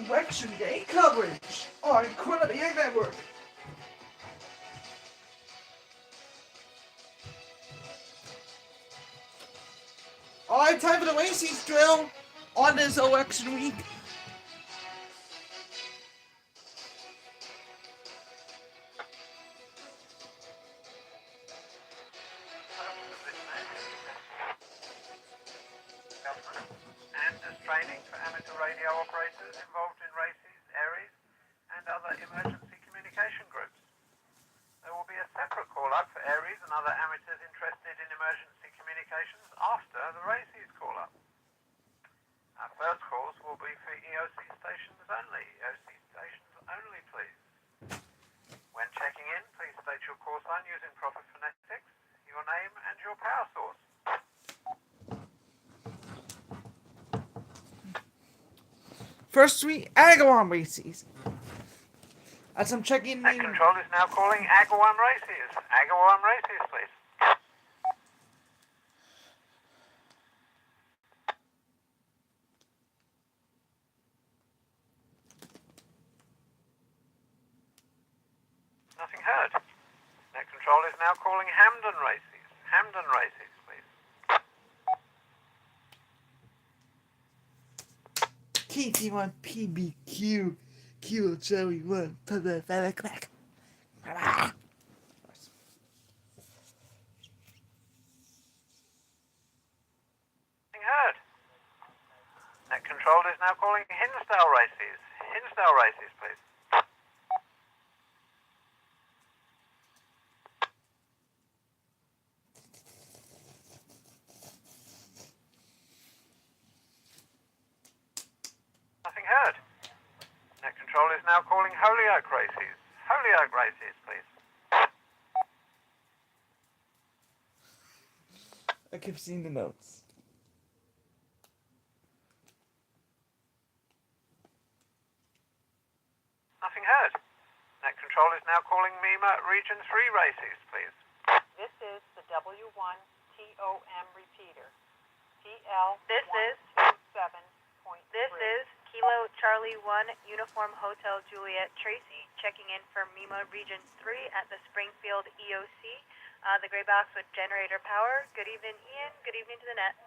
Election Day coverage on Columbia Network. Alright, time for the Macy's drill on this election week. And as training for amateur radio operators involved in races, ARIES, and other emergency communication groups. There will be a separate call-up for ARIES and other amateurs interested in emergency communications after the races call-up. Our first calls will be for EOC stations only. EOC stations only, please. When checking in, please state your call sign using proper phonetics, your name and your power source. First three Agawam races. As I'm checking Net Control is now calling Agawam races. Agawam races, please. Nothing heard. Net Control is now calling Hamden races. Hamden races, please. KT1 PBQ Kilo Joey 1 to the Velocrack. Nothing heard. Net Control is now calling Hinsdale races. Hinsdale races, please. Nothing heard. Net Control is now calling Holyoke races. Holyoke races, please. I keep seeing the notes. Nothing heard. Net Control is now calling MEMA Region 3 races, please. This is the W1 TOM repeater. TL This is 7.3. This is Kilo Charlie 1 Uniform Hotel Juliet Tracy checking in for MEMA Region 3 at the Springfield EOC. The gray box with generator power. Good evening, Ian. Good evening to the net.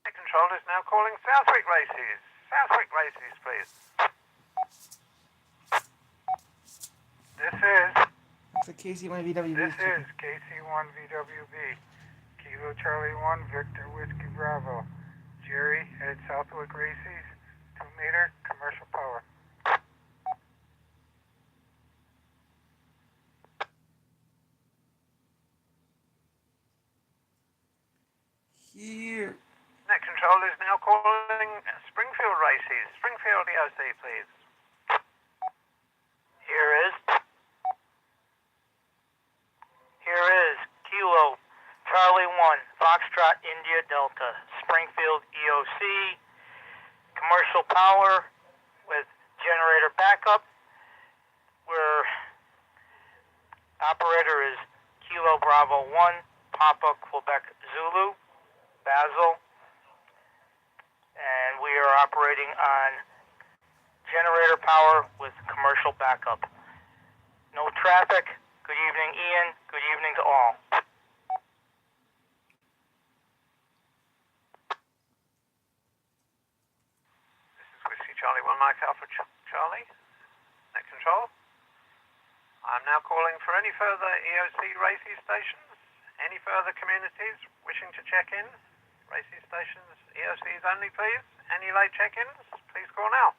Net Control is now calling Southwick races. Southwick races, please. This is It's a KC1 VWB. This is KC1 VWB, Kilo Charlie 1, Victor Whiskey Bravo. Jerry at Southwick Races, 2 meter, commercial power. Here. Net Control is now calling Springfield races. Springfield EOC, please. Here is Kilo Charlie 1 Foxtrot India Delta Springfield EOC commercial power with generator backup. Where operator is Kilo Bravo 1 Papa Quebec Zulu Basel, and we are operating on generator power with commercial backup. No traffic. Good evening, Ian. Good evening to all. This is Whiskey Charlie 1 Mike Alpha Charlie. Net Control. I'm now calling for any further EOC races stations, any further communities wishing to check in. Races stations, EOCs only, please. Any late check-ins, please call now.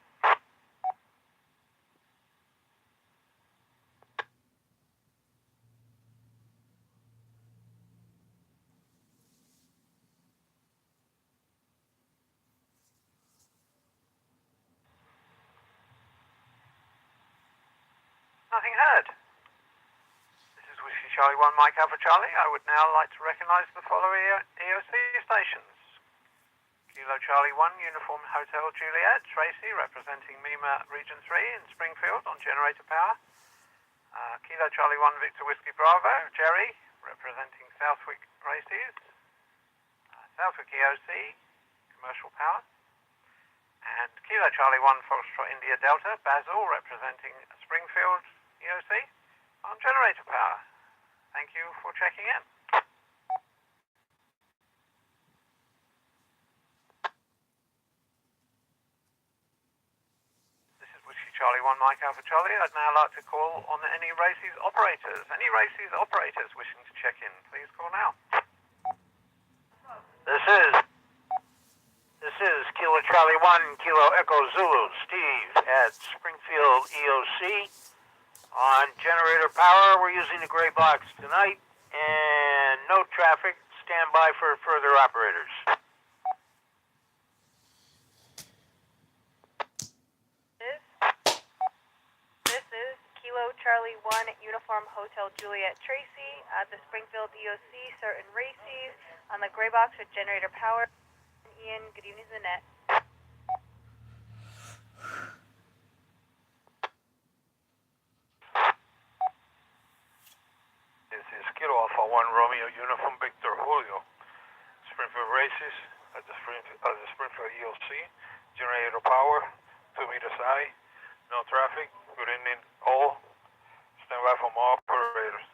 Nothing heard. This is Whiskey Charlie 1 Mike Alpha Charlie. I would now like to recognise the following EOC stations. Kilo Charlie 1 Uniform Hotel Juliet Tracy representing MEMA Region 3 in Springfield on generator power. Kilo Charlie 1 Victor Whiskey Bravo, Jerry, representing Southwick Races. Southwick EOC, Commercial Power. And Kilo Charlie 1 Foxtrot India Delta, Basil, representing Springfield EOC, on generator power. Thank you for checking in. This is Whiskey Charlie 1 Mike Alpha Charlie. I'd now like to call on any races operators. Any races operators wishing to check in, please call now. This is Kilo Charlie 1, Kilo Echo Zulu, Steve at Springfield EOC. On generator power, we're using the gray box tonight, and no traffic. Stand by for further operators. This is Kilo Charlie 1 Uniform Hotel Juliet Tracy at the Springfield EOC, certain races on the gray box with generator power. Ian, good evening to the net. This is Kilo Alpha 1 Romeo Uniform Victor Julio, Springfield Races at the Springfield EOC, generator power, 2 meters high, no traffic. Good evening all. Stand by for more operators.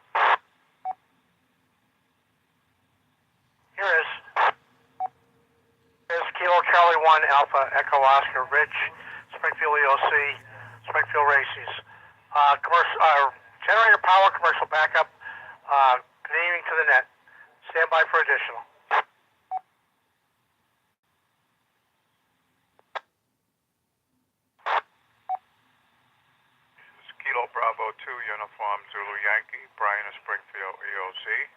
Here's Kilo Charlie 1 Alpha Echo Oscar Rich, Springfield EOC, Springfield Races. Generator power, commercial backup. Good evening to the net. Stand by for additional. This is Kilo Bravo 2 Uniform Zulu Yankee, Brian of Springfield EOC.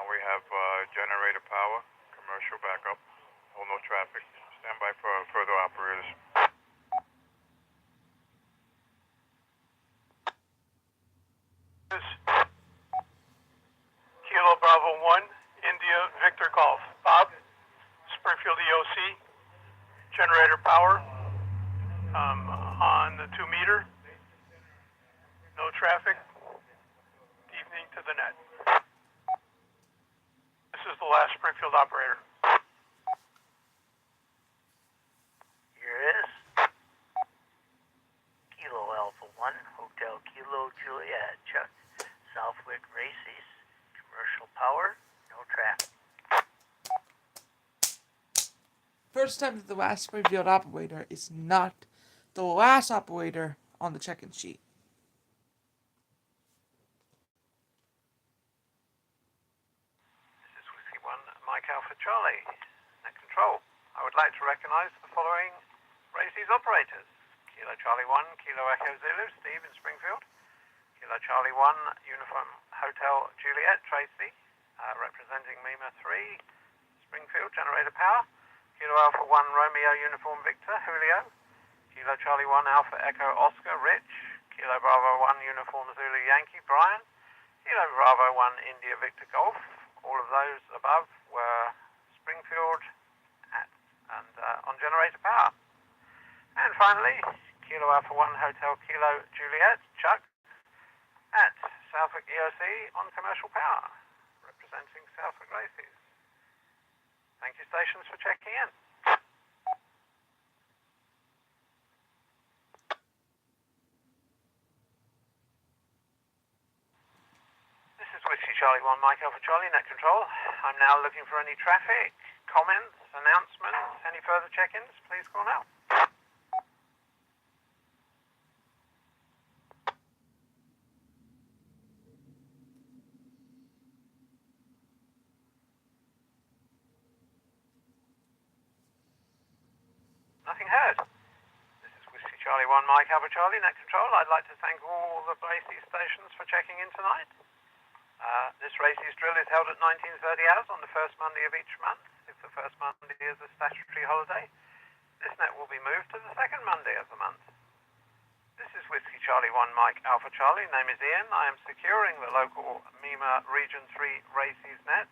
We have generator power, commercial backup, no traffic. Stand by for further operators. Kilo Bravo 1, India Victor Golf. Bob, Springfield EOC, generator power on the 2 meter. No traffic. Evening to the net. This is the last Springfield operator. Here is Kilo Alpha 1, Hotel Kilo Juliet, Chuck, Southwick Races, commercial power, no traffic. First time that the last Springfield operator is not the last operator on the check-in sheet. This is Whiskey 1 Mike Alpha Charlie, net control. I would like to recognise the following races operators. Kilo Charlie 1, Kilo Echo Zulu, Steve in Springfield. Kilo Charlie 1, Uniform Hotel Juliet, Tracy, representing MEMA 3, Springfield, generator power. Kilo Alpha 1, Romeo Uniform Victor, Julio. Kilo Charlie 1, Alpha Echo Oscar, Rich. Kilo Bravo 1, Uniform Zulu Yankee, Brian. Kilo Bravo 1, India Victor Golf. All of those above were Springfield on generator power. And finally, Kilo Alpha 1 Hotel Kilo Juliet, Chuck, at Southwick EOC on commercial power, representing Southwick Races. Thank you, stations, for checking in. This is Whiskey Charlie 1 Mike Alpha Charlie, net control. I'm now looking for any traffic, comments, announcements, any further check-ins. Please call now. Nothing heard. This is Whiskey Charlie 1 Mike Alpha Charlie, net control. I'd like to thank all the races stations for checking in tonight. This races drill is held at 19:30 hours on the first Monday of each month. If the first Monday is a statutory holiday, this net will be moved to the second Monday of the month. This is Whiskey Charlie 1 Mike Alpha Charlie. Name is Ian. I am securing the local MEMA Region 3 races net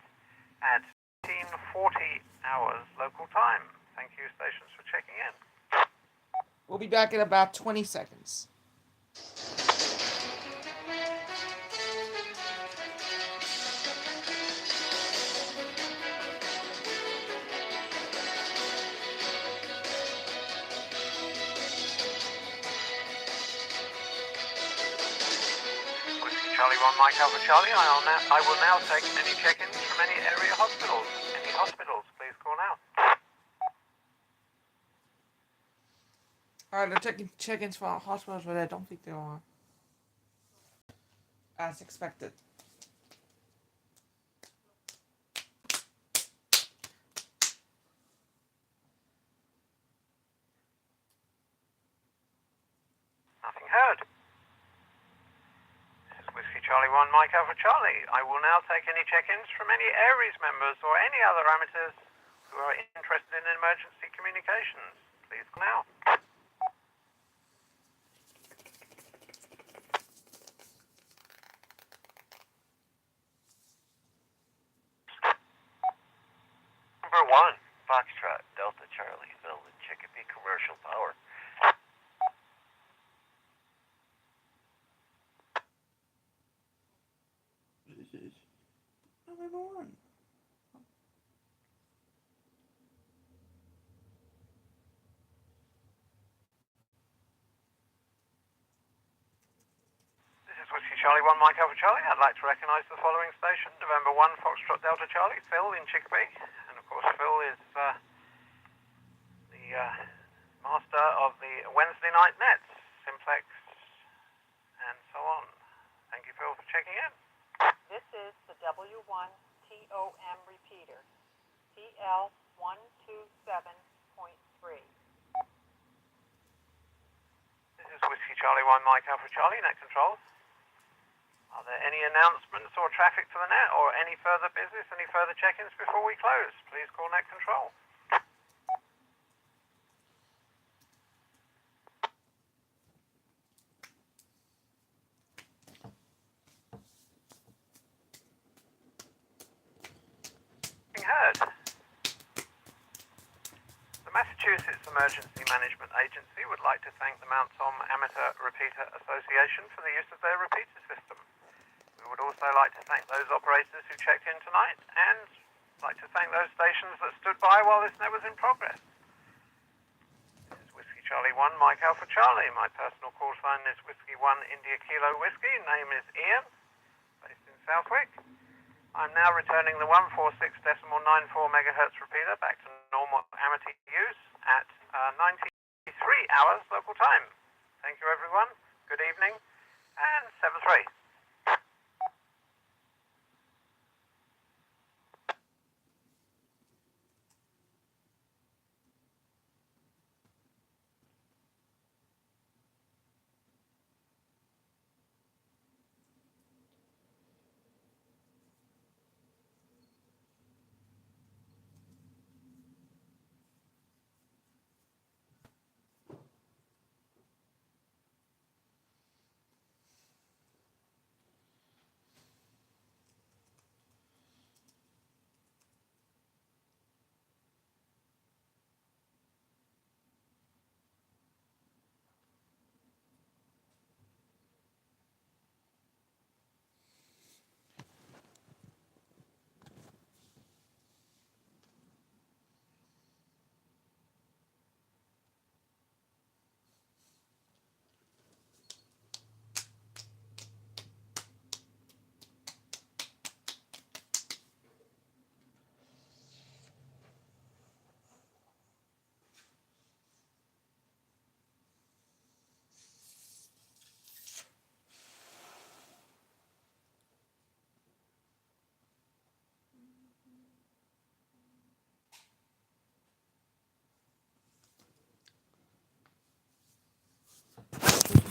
at 18:40 hours local time. Thank you, stations, for checking in. We'll be back in about 20 seconds. Charlie 1 Mike Alpha Charlie. I will now take any check-ins from any area hospitals. Any hospitals, please call now. Alright, they're taking check-ins for hospitals, but I don't think they are. As expected. Nothing heard. This is Whiskey Charlie 1 Mike Alpha Charlie. I will now take any check-ins from any Aries members or any other amateurs who are interested in emergency communications. Please call now. Number 1, Foxtrot, Delta Charlie, Velvet Chicopee Commercial Power. Number 1. This is Whiskey Charlie 1 Mike Alpha Charlie. I'd like to recognise the following station. November 1 Foxtrot Delta Charlie, Phil in Chicopee. And of course Phil is the master of the Wednesday night nets, Simplex and so on. Thank you Phil for checking in. This is the W1TOM repeater, TL127.3. This is Whiskey Charlie 1 Mike Alpha Charlie, net control. Are there any announcements or traffic for the net or any further business, any further check-ins before we close? Please call net control. Heard. The Massachusetts Emergency Management Agency would like to thank the Mount Tom Amateur Repeater Association for the use of their repeater system. We would also like to thank those operators who checked in tonight and like to thank those stations that stood by while this net was in progress. This is Whiskey Charlie 1 Mike Alpha Charlie. My personal call sign is Whiskey 1 India Kilo Whiskey. Name is Ian, based in Southwick. I'm now returning the 146.94 megahertz repeater back to normal amateur use at 93 hours local time. Thank you everyone, good evening, and 7-3.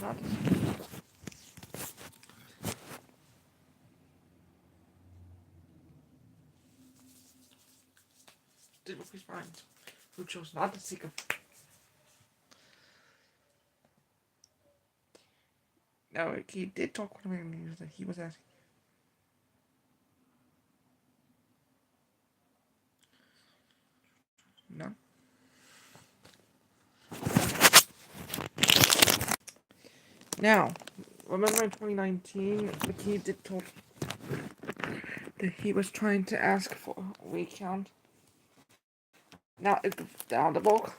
Not. Did what we find. Who chose not to seek a. No, he did talk with me that he was asking. No. Now, remember in 2019, McKee did talk that he was trying to ask for a recount. Now it's down the bulk.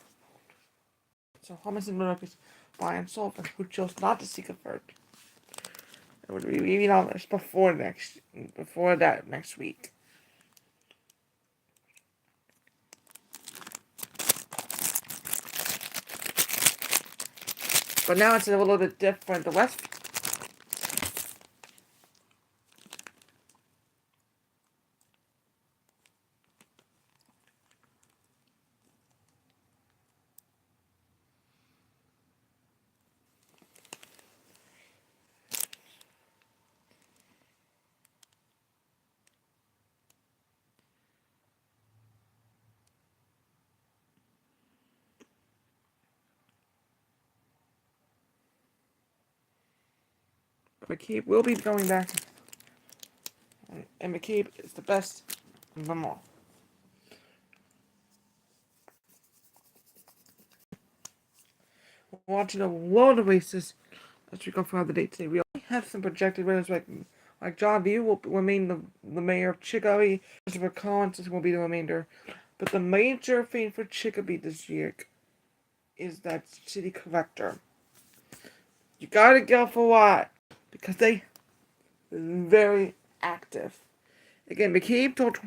So Thomas and Murdoch is Brian Sullivan, who chose not to seek a third. It would be even on this before that next week. But now it's a little bit different. The West. McCabe will be going back, and McCabe is the best of them all. We're watching a load of races as we go throughout the day today. We only have some projected winners like John View will remain the mayor of Chicopee. Christopher Collins will be the remainder. But the major thing for Chicopee this year is that city collector. You gotta go for what? Because they are very active. Again, McCabe told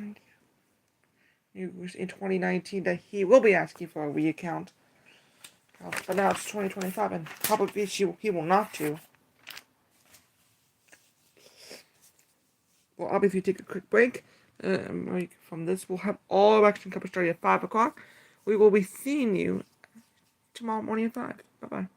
in 2019 that he will be asking for a recount. But now it's 2025 and probably he will not do. Well, obviously take a quick break. From this, we'll have all election coverage starting at 5 o'clock. We will be seeing you tomorrow morning at 5. Bye-bye.